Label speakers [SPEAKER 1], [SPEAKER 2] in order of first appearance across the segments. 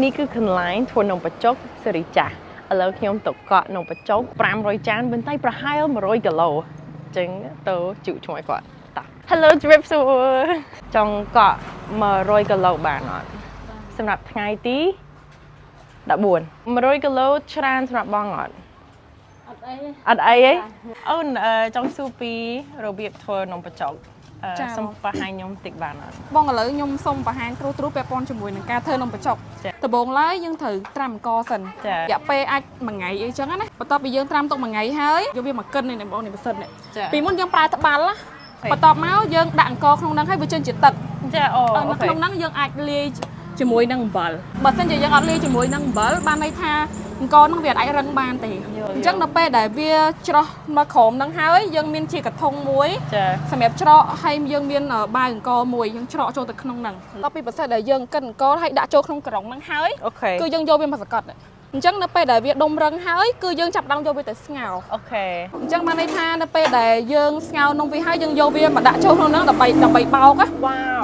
[SPEAKER 1] នេះគឺកន្លែងធ្វើនំបញ្ចុកសេរីចាស់ឥឡូវខ្ញុំទៅកក់នំបញ្ចុក500ចានបន្តែប្រហែល100គីឡូអញ្ចឹងទៅជូតជាមួយគាត់តោះ Hello ជម្រាបសួរចង់កក់100គីឡូបានអត់សម្រាប់ថ្ងៃទី14 100គីឡូច្រើនសម្រាប់បងអត់អត់អីទេអូនចង់សួរពីរបៀបធ្វើនំបញ្ចុកសូមបង្ហាញខ្ញុំតិចបានអត់
[SPEAKER 2] បងឥឡូវខ្ញុំសូមបង្ហាញគ្រូពាក់ព័ន្ធជាមួយនឹងការធ្វើនំបញ្ចុកដំបូងឡើយយើងត្រូវត្រាំអង្ករសិនរយៈពេលអាច1ថ្ងៃអីចឹងណាបន្ទាប់ពីយើងត្រាំទុក1ថ្ងៃហើយយកវាមកកិននេះបងនេះម៉ាស៊ីននេះពីមុនយើងប្រើត្បាល់ណាបន្ទាប់មកយើងដាក់អង្ករក្នុងហ្នឹងហើយវាចេញជាទឹក
[SPEAKER 1] ចាអូ
[SPEAKER 2] នៅក្នុងហ្នឹងយើងអាចលាយជាមួយនឹងអំបិលបើមិនជាយើងអត់លាយជាមួយនឹងអំបិលបានន័យថាអង្ករហ្នឹងវាអាចរឹងបានទេអញ្ចឹងនៅពេលដែលវាច្រោះមកក្រោមហ្នឹងហើយយើងមានជាកធុងមួយសម្រាប់ច្រកហើយយើងមានបាវអង្ករមួយយើងច្រកចូលទៅក្នុងហ្នឹងដល់ពីប្រសិទ្ធដែលយើងកិនអង្ករហើយដាក់ចូលក្នុងក្រងហ្នឹងហើយគឺយើងយកវាមកសកត់អញ្ចឹងនៅពេលដែលវាដុំរឹងហើយគឺយើងចាប់ដើមយកវាទៅស្ងោរ
[SPEAKER 1] អូខេ
[SPEAKER 2] អញ្ចឹងបានន័យថានៅពេលដែលយើងស្ងោរនំវាហើយយើងយកវាមកដាក់ចូលក្នុងហ្នឹងដើម្បីបោក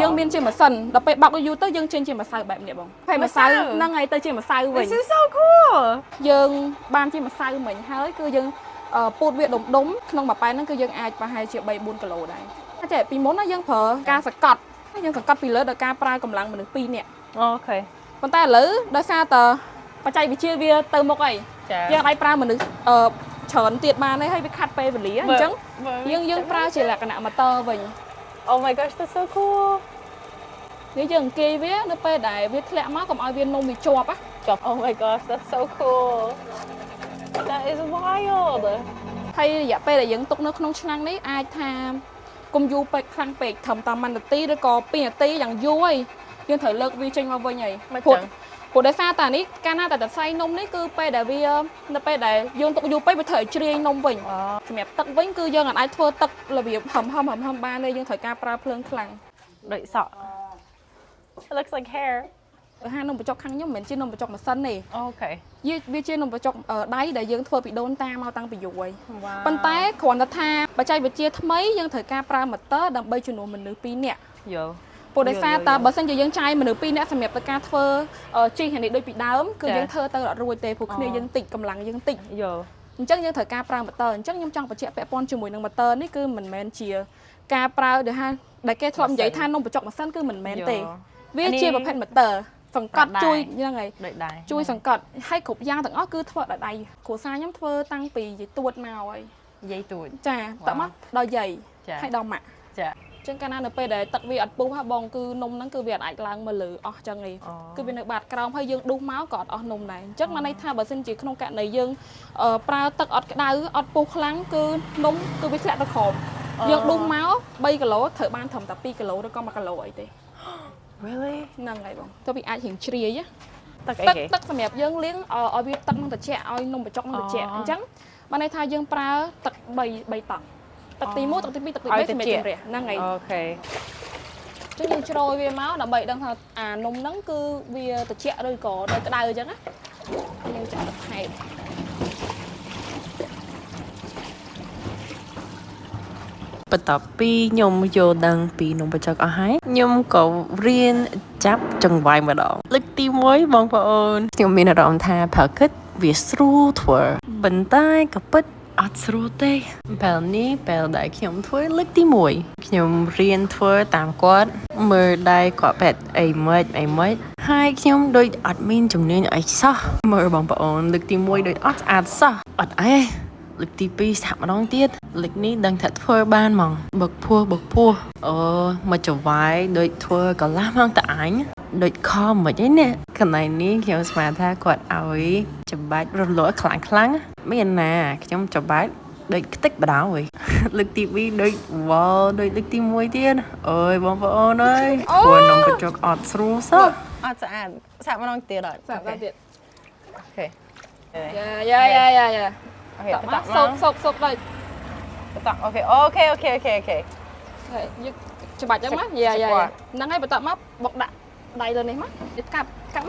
[SPEAKER 2] យើងមានជាម៉ាស៊ីនដល់ពេលបោកយូរទៅយើងចេញជាម្សៅបែបនេះបងហើយម្សៅហ្នឹងហើយទៅជាម្សៅវិញ
[SPEAKER 1] This is so cool
[SPEAKER 2] យើងបានជាម្សៅមិញហើយគឺយើងពូតវាដុំក្នុងមួយប៉ែនហ្នឹងគឺយើងអាចប្រហែលជា3-4គីឡូដែរតែពីមុនណាយើងប្រើការសកត់យើងសកត់ពីលើដោយការប្រើកម្លាំងមនុស្ស2នាក់
[SPEAKER 1] អូខេ
[SPEAKER 2] ប៉ុន្តែឥឡូវដោយសារតែបច្ចេកវិទ្យាវាទៅមុខអីយើងអាចប្រើមនុស្សច្រើនទៀតបានហើយវាខាត់ពេលវេលាអញ្ចឹងយើងប្រើជាលក្ខណៈម៉ូទ័រវិញ
[SPEAKER 1] Oh my gosh that's so cool
[SPEAKER 2] នេះយើងអង្គុយវានៅពេលដែលវាធ្លាក់មកកុំឲ្យវានំវាជាប់
[SPEAKER 1] Oh my gosh that's so cool That is wild
[SPEAKER 2] ហើយរយៈពេលដែលយើងទុកនៅក្នុងឆ្នាំងនេះអាចថាកុំយូរពេកខ្លាំងពេកត្រឹមតែ1នាទីឬក៏2នាទីយ៉ាងយូរហើយយើងត្រូវលើកវាចេញមកវិញហើយព្រោះដោយសារតែនេះកាលណាតែសរសៃនំនេះគឺពេលដែលវានៅពេលដែលយើងទុកយូរពេកវាត្រូវជ្រាយនំវិញសម្រាប់ទឹកវិញគឺយើងអាចធ្វើទឹករបៀបហឹមបានទេយើងត្រូវការប្រើភ្លើងខ្លាំង
[SPEAKER 1] ដូចសក់ It looks like hair
[SPEAKER 2] ហានំបញ្ចុកខាងខ្ញុំមិនមែនជានំបញ្ចុកម៉ាស៊ីនទេ
[SPEAKER 1] អូខេ
[SPEAKER 2] វាជានំបញ្ចុកដៃដែលយើងធ្វើពីដូនតាមកតាំងពីយូរហើយប៉ុន្តែគ្រាន់តែថាបច្ចេកវិទ្យាថ្មីយើងត្រូវការប្រើម៉ូទ័រដើម្បីជំនួសមនុស្ស2នាក់
[SPEAKER 1] យល់
[SPEAKER 2] ព្រោះដោយសារតែបើសិនជាយើងចាយមនុស្ស2នាក់សម្រាប់ទៅការធ្វើជីនេះដូចពីដើមគឺយើងធ្វើទៅអត់រួចទេព្រោះគ្នាយើងតិចកម្លាំងយើងតិច
[SPEAKER 1] យល់
[SPEAKER 2] អញ្ចឹងយើងត្រូវការប្រើម៉ូទ័រអញ្ចឹងខ្ញុំចង់បញ្ជាក់ពាក់ព័ន្ធជាមួយនឹងម៉ូទ័រនេះគឺមិនមែនជាការប្រើដែលគេធ្លាប់និយាយថានំបញ្ចុកម៉ាស៊ីនគឺមិនមែនទេវាជាប្រភេទម៉ូទ័រសង្កត់ជួយហ្នឹងហើយជួយសង្កត់ហើយគ្រប់យ៉ាងទាំងអស់គឺធ្វើដោយដៃគ្រួសារខ្ញុំធ្វើតាំងពីយាយទួតមកហើយ
[SPEAKER 1] យាយទួត
[SPEAKER 2] ចាតមកដល់យាយហើយដល់ម៉ាក់
[SPEAKER 1] ចា
[SPEAKER 2] អញ្ចឹងកាលណានៅពេលដែលទឹកវាអត់ពុះហ่าបងគឺនំហ្នឹងគឺវាអាចឡើងមកលើអស់ចឹងឯងគឺវានៅបាតក្រោមហើយយើងដួសមកក៏អត់អស់នំដែរអញ្ចឹងមកន័យថាបើសិនជាក្នុងករណីយើងប្រើទឹកអត់ក្តៅអត់ពុះខ្លាំងគឺនំគឺវាធ្លាក់ទៅក្រោមយើងដួសមក3គីឡូត្រូវបានត្រឹមតែ2គីឡូឬក៏1គីឡូអីទេ
[SPEAKER 1] Really
[SPEAKER 2] ហ្នឹងហើយបងទៅវាអាចរៀងជ្រាយ
[SPEAKER 1] ទឹកអីគេ
[SPEAKER 2] ទឹកសម្រាប់យើងលាងឲ្យវាទឹកនឹងត្រជាក់ឲ្យនំបញ្ចុកនឹងត្រជាក់អញ្ចឹងបានន័យថាយើងប្រើទឹក3តង់ទឹកទី1ទឹកទី2ទឹកទី3សម្រាប់ជំរះហ្នឹងហើយ
[SPEAKER 1] អូខេ
[SPEAKER 2] អញ្ចឹងយើងច្រោយវាមកដើម្បីដឹងថាអានំហ្នឹងគឺវាត្រជាក់ឬក៏នៅក្តៅអញ្ចឹងណាយើងចាក់ទឹកថែម
[SPEAKER 1] បន្ទាប់ពីខ្ញុំយល់ដឹងពីនំបញ្ចុកអស់ហើយខ្ញុំក៏រៀនចាប់ចង្វាយម្ដងលើកទី1បងប្អូនខ្ញុំមានអារម្មណ៍ថាផលិតវាស្រួលធ្វើប៉ុន្តែក៏ពិតអត់ស្រួលទេពេលនេះពេលដែលខ្ញុំធ្វើលើកទី1ខ្ញុំរៀនធ្វើតាមគាត់មើលដៃគាត់បែបអីម៉េចហើយខ្ញុំដូចអត់មានជំនាញអីសោះមើលបងប្អូនលើកទី1ដូចអត់ស្អាតសោះអត់អីលើកទី2ស្ថាម្ដងទៀតលើកនេះដឹងថាធ្វើបានហ្មងបុកពោះអូមកចវាយដូចធ្វើកន្លះម៉ោងតអញដូចខំមិនអីនេះកន្លែងនេះខ្ញុំស្មានថាគាត់ឲ្យច្បាច់រលាស់ខ្លាំងមានណាខ្ញុំច្បាច់ដូចខ្ទេចបដៅហីលើកទី2ដូចវ៉ាដូចលើកទី1ទៀតអើយបងប្អូនអើយព្រោះនំបញ្ចុកអត់ស្រួលសោះអត់ស្អាតសាក់ម្ដងទៀតអត់
[SPEAKER 2] សាក់ទៀត
[SPEAKER 1] អូខេ
[SPEAKER 2] យ៉ាអូខេតសូកដល់
[SPEAKER 1] បន្តអូខេ
[SPEAKER 2] យើងច្បាច់ចឹងមកយ៉ាហ្នឹងហើយបន្តមកបុកដាក់ដៃលើនេះមកកាប់មកហ្នឹ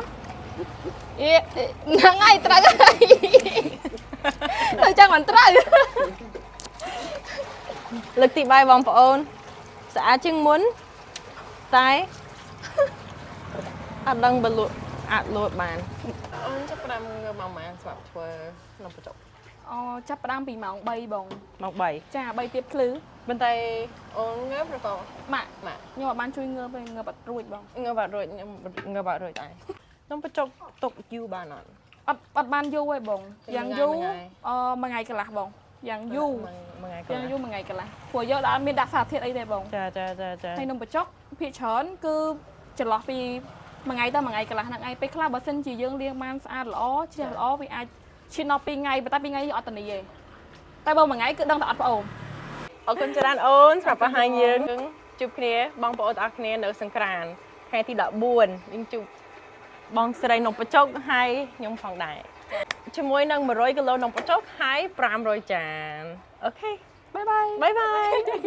[SPEAKER 2] ងហើយត្រូវហើយទៅចឹងមិនត្រូវ
[SPEAKER 1] លើកទី3បងប្អូនស្អាតជាងមុនតែអត់ដឹងបើលក់
[SPEAKER 3] អាចលួចបានអូនចាប់ផ្ដើមងើបម៉ោងប៉ុន្មានសម្រាប់ធ្វើនំបញ្ចុក
[SPEAKER 2] អូចាប់ផ្ដើមពីម៉ោង3បង
[SPEAKER 3] ម៉ោង
[SPEAKER 2] ចា3ទៀបភ្លឺ
[SPEAKER 3] 3ប៉ុន្តែអូនងើបឬក៏
[SPEAKER 2] ម៉ាក់
[SPEAKER 3] ម៉ាក់
[SPEAKER 2] ខ្ញុំអត់បានជួយងើបទេងើបអត់រួចបង
[SPEAKER 3] ងើបអត់រួចខ្ញុំងើបអត់រួចដែរនំបញ្ចុកទុកយូរបានអត់
[SPEAKER 2] អត់បានយូរទេបងយ៉ាងយូរ
[SPEAKER 3] មួយថ្ងៃ
[SPEAKER 2] 1ថ្ងៃកន្លះបងយ៉ាងយូរ
[SPEAKER 3] មួយថ្ងៃក
[SPEAKER 2] យ៉ាង
[SPEAKER 3] ន្លះ
[SPEAKER 2] យូរ1ថ្ងៃកន្លះព្រោះយកដល់មានដាក់សារធាតុអីទេបង
[SPEAKER 3] ចា
[SPEAKER 2] ហើយនំបញ្ចុកភាគច្រើនគឺចន្លោះពីមួយថ្ងៃទៅមួយថ្ងៃកន្លះហ្នឹងឯងពេលខ្លះបើសិនជាយើងលាងបានស្អាតល្អជ្រះល្អវាអាចឈានដល់2ថ្ងៃប៉ុន្តែ2ថ្ងៃអត់តនីទេតែបើមួយថ្ងៃគឺដឹងតែអត់ផ្អូម
[SPEAKER 3] អរគុណច្រើនអូនសម្រាប់បង្ហាញយើងជួបគ្នាបងប្អូនទាំងអស់គ្នានៅសង្ក្រាន្តថ្ងៃទី14យើងជួបបងស្រីនំបញ្ចុកហើយខ្ញុំផងដែរជាមួយនឹង100គីឡូនំបញ្ចុកហើយ500ចានអូខេ
[SPEAKER 2] បាយបាយ
[SPEAKER 3] បាយបាយ